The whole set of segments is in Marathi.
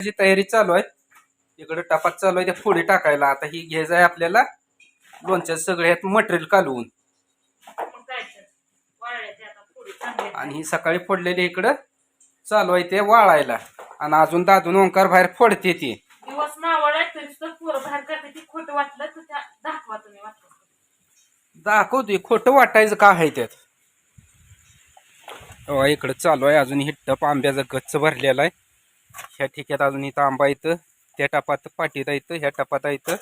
जी तयारी चालू आहे. इकडे टपात चालू आहे त्या फोडी टाकायला. आता ही घ्यायचं आहे आपल्याला लोणच्या सगळ्यात मटेरियल कालवून, आणि ही सकाळी फोडलेली इकडं चालू आहे ते वाळायला. आणि अजून दादून ओंकार बाहेर फोडते ती दिवस नावळ पोरं बाहेर करते ती खोटं वाटलं तर त्या दाखवा तुम्ही वाटलं दाखवतोय. खोटं वाटायचं का आहे त्यात. इकडं चालू आहे अजून ही टप आंब्याचा गच्च भरलेला आहे. ह्या ठिकाणात अजून इथं आंबा येतं, त्या टपात पाटीत येतं, ह्या टपात येतं.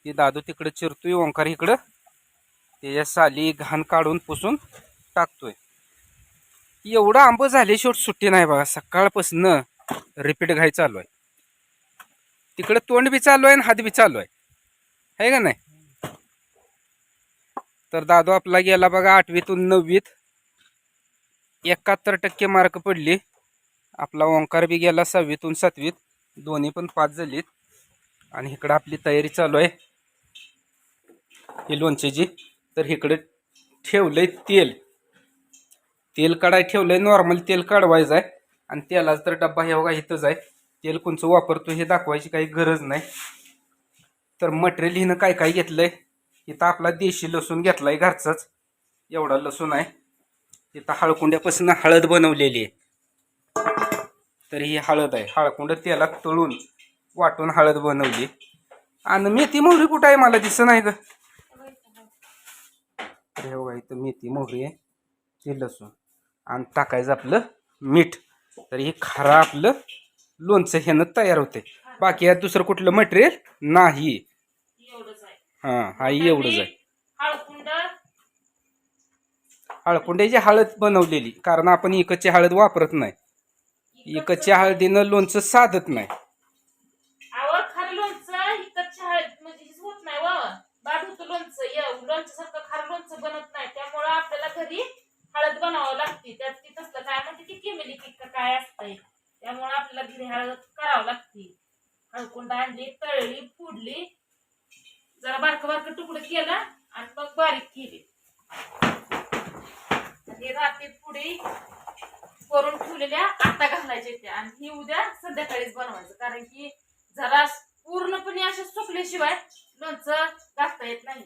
ती दादू तिकडे चिरतोय, ओंकार इकडं त्याच्या साली घाण काढून पुसून टाकतोय. एवढं आंब झाले शेवट सुट्टी नाही बघा. सकाळपासून रिपीट घाई चालू आहे. तिकडे तोंड बी चालू आहे आणि हात बी चालू आहे का नाही. तर दादू आपला गेला बघा 8वीतून 9वीत, 71% मार्क पडली. आपला ओंकार बी गेला 6वीतून 7वीत, दोन्ही पण पास झालीत. आणि इकडं आपली तयारी चालू आहे ही लोणच्याची. तर इकडे ठेवलंय तेल काढाय ठेवलंय. नॉर्मल तेल काढवायचं आहे. आणि तेलाचा तर डब्बा हे बघा इथंच आहे. तेल कोणचं वापरतो हे दाखवायची काही गरज नाही. तर मटेरियल हिनं काय काय घेतलंय. इथं आपला देशी लसूण घेतलाय घरचाच, एवढा लसूण आहे. इथं हळकुंड्यापासून हळद बनवलेली आहे. तर ही हळद आहे. हळकुंड तेलात तळून वाटून हळद बनवली. आणि मेथी मोहरी कुठं आहे मला दिसत नाही ग. हे बघा इथं मेथी मोहरी आहे, ते लसूण, आणि टाकायचं आपलं मीठ. तर हे खरं आपलं लोणचं ह्यानं तयार होते. बाकी यात दुसरं कुठलं मटेरियल नाही. हा एवढंच आहे. हळकुंड्याची हळद बनवलेली, कारण आपण इकडची हळद वापरत नाही. इकडच्या हळदीनं लोणचं साधत नाही. खरं लोणचं इकडच्या म्हणजे होत नाही व बाद होतं लोणचं. लोणचं सारखं खरं लोणचं बनत नाही. त्यामुळं आपल्याला घरी हळद बनावं लागते. त्यात ती तसलं काय म्हणजे ती केमिली पिक काय असतंय, त्यामुळे आपल्याला घरी हळद करावं लागते. हळकुंड आणली, तळली, फोडली, जरा बारकं बारकं तुकडं केलं आणि मग बारीक केली. हे रात्री पुढे करून ठेवलेल्या आता घालायचे त्या, आणि ही उद्या संध्याकाळीच बनवायचं. कारण की जरा पूर्णपणे अशा सुकल्याशिवाय लोणचं घालता येत नाही.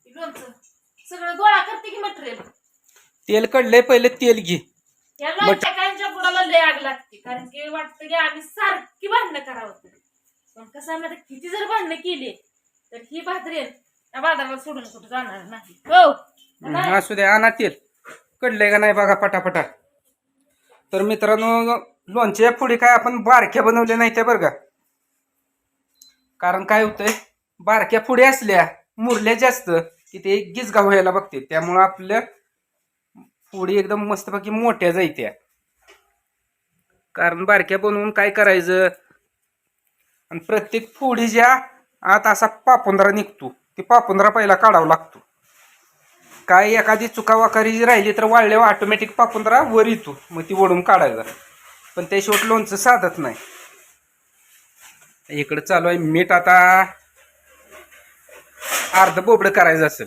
लोणचं सगळं गोळा करते की मटेरियल. तेल कडलंय, पहिले तेल घे. या लोणच्या बुडाला लय आग लागते. कारण की वाटतं की आम्ही सारखी भांडणं करावं. पण कसं आम्ही किती जर भांडणं केली तर ही भाजरेल त्या बाजाराला सोडून कुठं जाणार नाही. हो असू द्या, आणा तेल. कडलंय का नाही बघा पटापटा. तर मित्रांनो, लोणच्या पुढे काय आपण बारक्या बनवल्या नाही त्या बरं का. कारण काय होतंय, बारक्या पुढे असल्या मुरल्या जास्त की ते गिजगाव व्हायला बघते. त्यामुळं आपल्या पुढे एकदम मस्तपैकी मोठ्या जायत्या. कारण बारक्या बनवून काय करायचं, आणि प्रत्येक फोडीच्या आत असा पापुंद्रा निघतो. ती पापुंद्रा पहिला काढावा लागतो. काय एखादी चुकावाकारी जी राहिली तर वाळल्यावर ऑटोमॅटिक पापुंद्रा वर येतो, मग ती ओढून काढायचा. पण ते शेवट लोणचं साधत नाही. इकडं चालू आहे मीठ. आता अर्ध बोबडं करायचं असेल.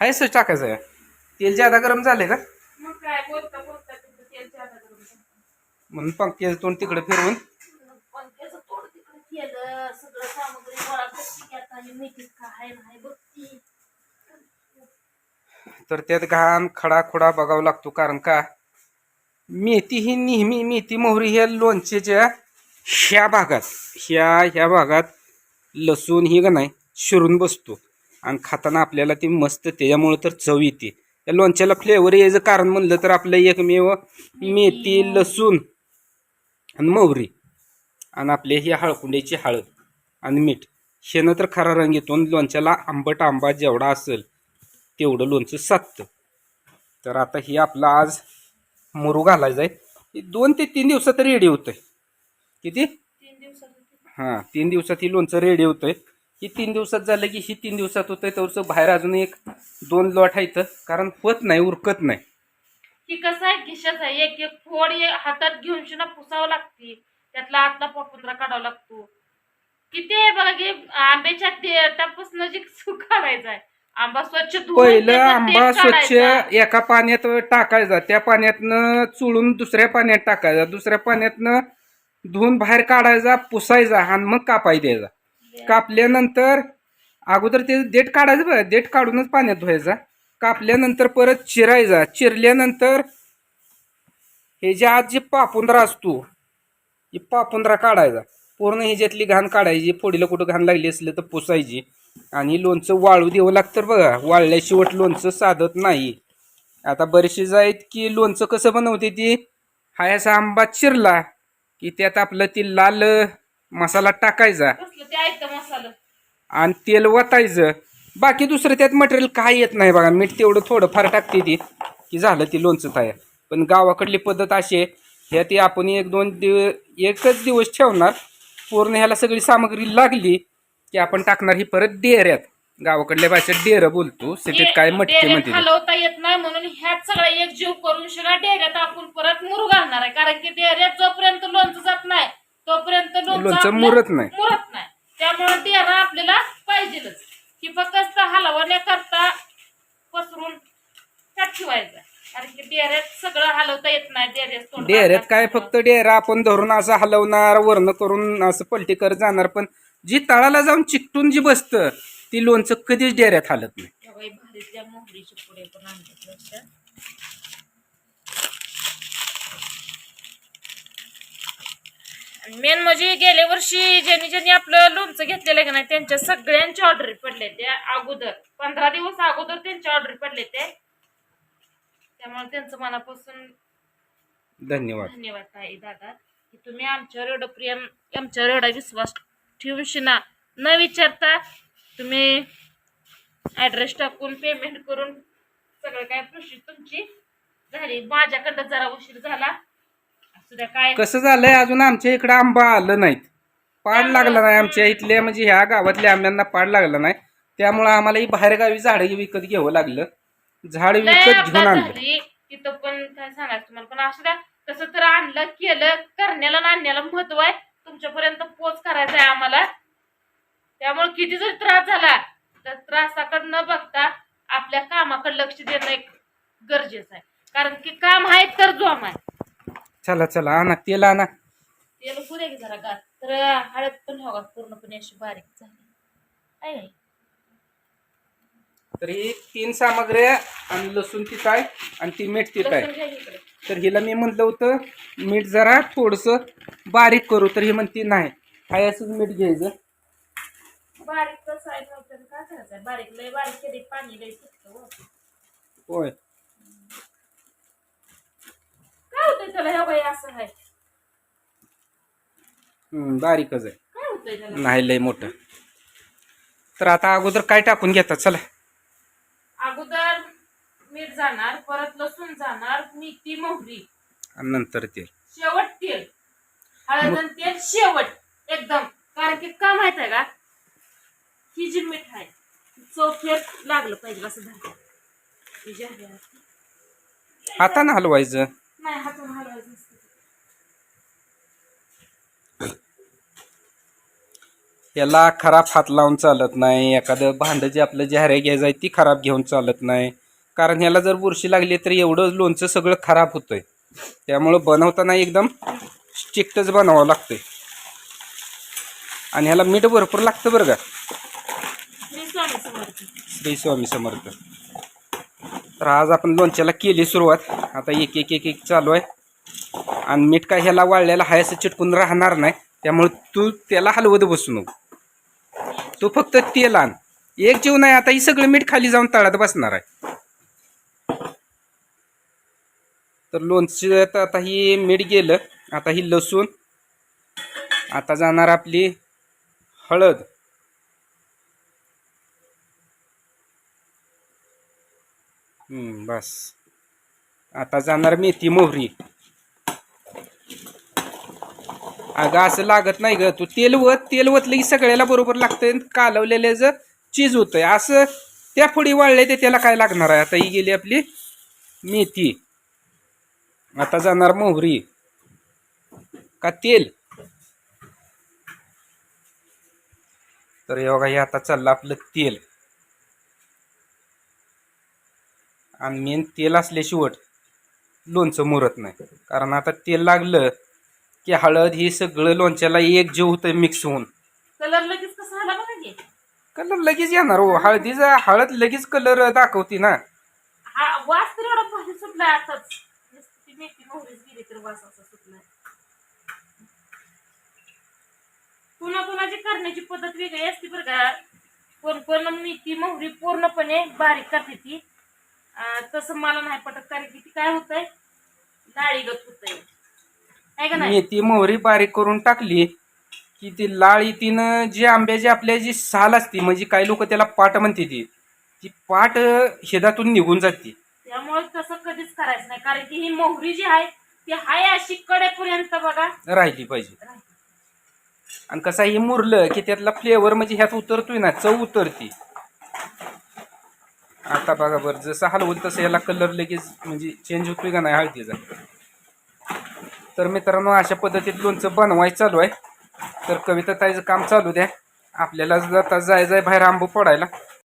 हाय सर टाकायचं आहे. तेल ज्यादा गरम झाले का म्हणून पंख्याचं तोंड तिकडे फिरवून सगळं सामग्री गोळा करते. तर त्यात घाण खडा खुडा बघावं लागतो. कारण का मेथी ही नेहमी, मेथी मोहरी ह्या लोणच्याच्या ह्या भागात लसूण ही का नाही शिरून बसतो, आणि खाताना आपल्याला ती मस्त त्याच्यामुळे तर चव येते. या लोणच्याला फ्लेवर यायचं कारण म्हणलं तर आपलं एकमेव मेथी, लसूण आणि मोहरी, आणि आपले ही हळकुंड्याची हळद आणि मीठ, शेनं तर खरा रंग येतो. लोणच्याला आंबट आंबा जेवढा असेल तेवढं लोणचं साधतं. तर आता ही आपला आज मुरू घालायचं आहे. 2 ते 3 दिवसात रेडी होतंय. किती? 3 दिवसात. हां, 3 दिवसात ही लोणचं रेडी होतंय. ही 3 दिवसात झालं की ही 3 दिवसात होतंय. तर बाहेर अजून 1-2 लॉट आहेत, कारण होत नाही, उरकत नाही. की कसं आहे, घिशाच आहे. एक एक फोड हातात घेऊन शिना पुसावं लागते. त्यातला आतला पापुंद्रा काढावा लागतो. किती आहे बघा की आंब्याच्या देठापासून जे सुख काढायचं आहे आंबा स्वच्छ धुवून पहिलं त्याचं आंबा तेल स्वच्छ काढायचं. एका पाण्यात टाकायचा, त्या पाण्यातनं चुळून दुसऱ्या पाण्यात टाकायचा, दुसऱ्या पाण्यातनं धुवून बाहेर काढायचा, पुसायचा आणि मग कापाय द्यायचा. कापल्यानंतर अगोदर ते देठ काढायचं बघा, देठ काढूनच पाण्यात धुवायचा. कापल्यानंतर परत चिरायचा, चिरल्यानंतर हे जे आज जे पापुंद्रा असतो, ही पापुंद्रा काढायचा, पूर्ण ह्याच्यातली घाण काढायची, फोडीला कुठं घाण लागली असली तर पुसायची. आणि लोणचं वाळू द्यावं लागतं बघा, वाळल्याशिवाय लोणचं साधत नाही. आता बरेचसे आहेत की लोणचं कसं बनवते ती, हा असा आंबा चिरला की त्यात आपलं ती लाल मसाला टाकायचा कसलं ते ऐकतं मसाला. आणि तेल वतायचं. बाकी दुसरं त्यात मटेरियल काय येत नाही बघा, मीठ तेवढं थोडंफार टाकते ती की झालं ती लोणचं तयार. पण गावाकडली पद्धत अशी आहे, ह्या ती आपण एकच दिवस ठेवणार, पूर्ण ह्याला सगळी सामग्री लागली की आपण टाकणार ही परत डेऱ्यात. गावाकडल्या भाषेत डेरं बोलतो, सिटीत काय मटके डेऱ्यात म्हणते. हलवता येत नाही म्हणून ह्यात सगळा एक जीव करून शिना डेऱ्यात आपण परत मुरू घालणार आहे. कारण की डेऱ्यात जोपर्यंत लोणचं जात नाही तोपर्यंत लोणचं आपलं मुरत नाही. मुरत नाही. त्यामुळे डेरा आपल्याला पाहिजेलच. की फक्त हलवण्याकरता पसरून त्यात ठेवायचं. कारण की डेऱ्यात सगळं हलवता येत नाही. डेऱ्यात काय फक्त डेरा आपण धरून असं हलवणार, वर्ण करून असं पलटी करत जाणार, पण जी तळाला जाऊन चिकटून जी बसतं ती लोणचं कधीच डेऱ्यात हालत नाही. भारीतल्या मोहरीचे पुढे पण आणतात. मेन म्हणजे गेल्या वर्षी ज्यांनी आपलं लोणचं घेतलेलं आहे का नाही त्यांच्या सगळ्यांच्या ऑर्डरी पडले. त्या अगोदर 15 दिवस अगोदर त्यांच्या ऑर्डरी पडले ते. त्यामुळे त्यांचं मनापासून धन्यवाद ताई दादा की तुम्ही आमच्यावर एवढं प्रेम, आमच्यावर एवढा विश्वास ठेवून शिना न विचारता तुम्ही ऍड्रेस टाकून पेमेंट करून सगळं काय प्रोसेस तुमची झाली. माझ्याकडं जरा उशीर झाला असू द्या. काय कसं झालंय, अजून आमच्या इकडे आंबा आलं नाहीत, पाड लागला नाही आमच्या इथल्या, म्हणजे ह्या गावातल्या आंब्यांना पाड लागला नाही. त्यामुळं आम्हाला ही बाहेरगावी झाडं विकत घ्यावं लागलं. झाड विकत घेऊन आणलं. तिथं पण काय सांगायचं तुम्हाला. पण असू द्या, तसं तर आणलं केलं, करण्याला आणि आणण्याला महत्व आहे. तुमच्यापर्यंत पोच करायचा आहे आम्हाला. त्यामुळे किती जरी त्रास झाला तर त्रासाकडे न बघता आपल्या कामाकडे लक्ष देणं एक गरजेचं आहे. कारण की काम आहे तर जोम आहे. चला चला आणा तेल, आणा तेल पुरे की जरा गार. तर हळद पण हवा पूर्णपणे अशी बारीक झाली आहे. तर ही 3 सामग्र्या आणि लसूण तिथं आहे आणि ती मीठ तिथं आहे. तर हिला मी म्हटलं होतं मीठ जरा थोडंसं बारीक करू, तर ही म्हणते नाही, हाय असंच मीठ घ्यायचं. बारीक कसं आहे काय करायचं, बारीक लय बारीक केली पाणी लय सुटतं. होय, काय होतंय त्याला ह्या बाई असं आहे. बारीकच आहे, काय होतंय त्याला नाही लय मोठं. तर आता अगोदर काय टाकून घेतात चला. अगोदर मीठ जाणार, परत लसूण जाणार, मेथी मोहरी आणि नंतर तेल, शेवट तेल, हळद आणि तेल शेवट एकदम. कारण की का माहित आहे का, ही जी मीठ आहे चौथेर लागलं पाहिजे असं झालं. हातानं हलवायचं. नाही हातून हलवायचं नसतं. याला खराब हात लावून चालत नाही. एखादं भांडं जे आपलं जाहिरात घ्यायचं आहे ती खराब घेऊन चालत नाही. कारण ह्याला जर बुरशी लागली तर एवढं लोणचं सगळं खराब होतंय. त्यामुळं बनवताना एकदम स्ट्रिक्टच बनवावं लागतंय. आणि ह्याला मीठ भरपूर लागतं बरं का. श्री स्वामी समर्थ. तर आज आपण लोणच्याला केली सुरुवात. आता एक एक एक एक चालू आहे. आणि मीठ काय ह्याला वाळलेला हाय असं चिटकून राहणार नाही. त्यामुळे तू त्याला हलवत बसू नको. तू फक्त तेल आण. एक जीव नाही, आता ही सगळं मीठ खाली जाऊन तळात बसणार आहे. तर लोणच्यात आता ही मीठ गेलं. आता ही लसूण, आता जाणार आपली हळद, बस. आता जाणार मेथी मोहरी. अगं असं लागत नाही ग, तू तेल वतलं की सगळ्याला बरोबर लागतंय. कालवलेलं चीज होतंय असं. त्या फोडी वाळले ते त्याला काय लागणार आहे. आता ही गेली आपली मेथी. आता जाणार मोहरी का तेल. तर हे बघा, हे आता चाललं आपलं तेल. आणि मेन तेल असल्याशिवाय लोणचं मुरत नाही. कारण आता तेल लागलं की हळद ही सगळं लोणच्याला एक जीव होतं मिक्स होऊन. कलर लगेच कसा आला बघा की. कलर लगेच येणार हो. हळद लगेच कलर दाखवते ना. हा वास तर एवढा भारी सुटलाय आताच. नुसती मेथी मोहरीच गेली तर वास असा सुटलाय. कुणाकुणाची करण्याची पद्धत वेगळी असते बरं का. कोण कोण मेथी मोहरी पूर्णपणे बारीक करते ती. तसं मला नाही पटत कारण की ती काय होतंय डाळीगत होतंय आहे का नाही. मेथी मोहरी बारीक करून टाकली की ती लाळ तीनं जी आंब्याची आपल्या जी साल असती म्हणजे काही लोक त्याला पाट म्हणते ती पाट शेतातून निघून जाते. त्यामुळे तसं कधीच करायचं नाही कारण की ही मोहरी जी आहे ती हाय अशी कडेपर्यंत बघा राहिली पाहिजे. आणि कसं हे मुरलं की त्यातला फ्लेवर म्हणजे ह्यात उतरतोय ना, चव उतरती. आता बघा बरं जसं हलवल तसं याला कलर लगेच म्हणजे चेंज होतोय का नाही हळदीचा. तर मित्रांनो अशा पद्धतीत लोणचं बनवायचं चालू आहे. तर कविता ताईचं काम चालू द्या. आपल्याला जाता जायचंय बाहेर आंबू पडायला.